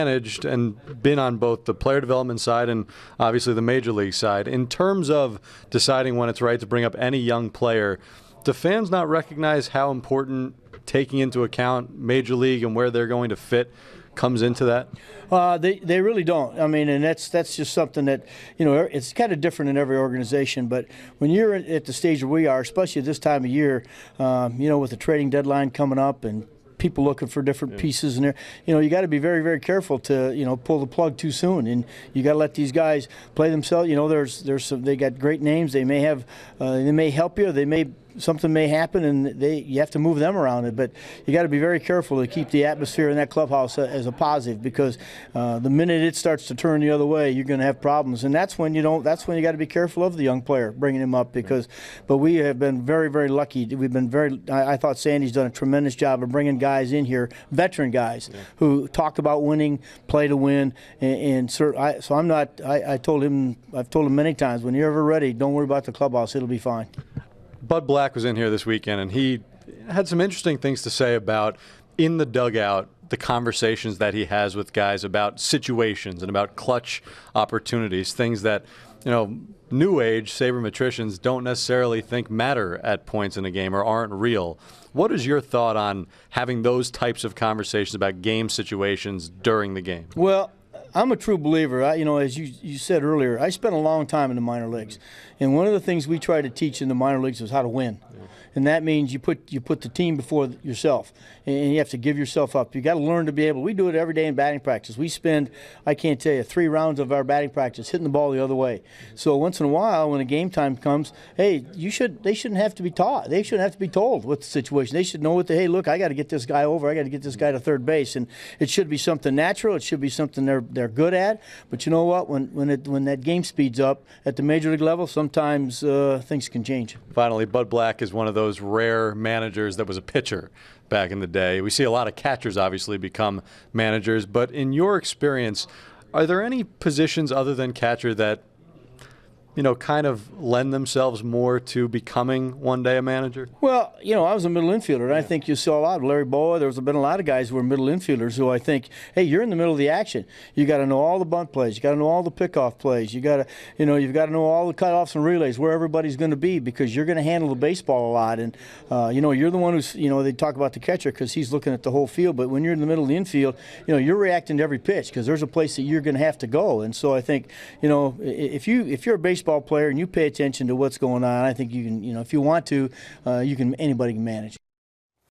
managed and been on both the player development side and obviously the major league side. In terms of deciding when it's right to bring up any young player, do fans not recognize how important taking into account major league and where they're going to fit comes into that? They really don't. I mean, and that's just something that, it's kind of different in every organization. But when you're at the stage where we are, especially at this time of year, with the trading deadline coming up and people looking for different pieces, and you got to be very, very careful to pull the plug too soon, and you got to let these guys play themselves. There's some, they got great names. They may have, they may help you. Something may happen, and you have to move them around it. But you got to be very careful to keep the atmosphere in that clubhouse as a positive, because the minute it starts to turn the other way, you're going to have problems. And that's when you got to be careful of the young player, bringing him up. But we have been very, very lucky. We've been I thought Sandy's done a tremendous job of bringing guys in here, veteran guys, who talk about winning, play to win. So I'm not. I've told him many times, when you're ever ready, don't worry about the clubhouse. It'll be fine. Bud Black was in here this weekend, and he had some interesting things to say about, in the dugout, the conversations that he has with guys about situations and about clutch opportunities, things that, new age sabermetricians don't necessarily think matter at points in a game or aren't real. What is your thought on having those types of conversations about game situations during the game? Well, I'm a true believer. As you said earlier, I spent a long time in the minor leagues, and one of the things we try to teach in the minor leagues is how to win. And that means you put the team before yourself, and you have to give yourself up. You got to learn to be able. We do it every day in batting practice. We spend, I can't tell you, 3 rounds of our batting practice hitting the ball the other way. So once in a while, when a game time comes, hey, they shouldn't have to be taught. They shouldn't have to be told what the situation. They should know hey, look, I got to get this guy over. I got to get this guy to third base, and it should be something natural. It should be something they're good at. But you know what? When that game speeds up at the major league level, sometimes things can change. Finally, Bud Black is one of those rare managers that was a pitcher back in the day. We see a lot of catchers obviously become managers, but in your experience, are there any positions other than catcher that kind of lend themselves more to becoming one day a manager? Well, I was a middle infielder, and I think you saw a lot of Larry Boa. There's been a lot of guys who were middle infielders who I think, hey, you're in the middle of the action. You got to know all the bunt plays. You got to know all the pickoff plays. You got to, you've got to know all the cutoffs and relays, where everybody's going to be, because you're going to handle the baseball a lot. And you're the one who's, they talk about the catcher because he's looking at the whole field. But when you're in the middle of the infield, you're reacting to every pitch, because there's a place that you're going to have to go. And so I think, if you're a baseball player and you pay attention to what's going on, I think you can, if you want to, anybody can manage.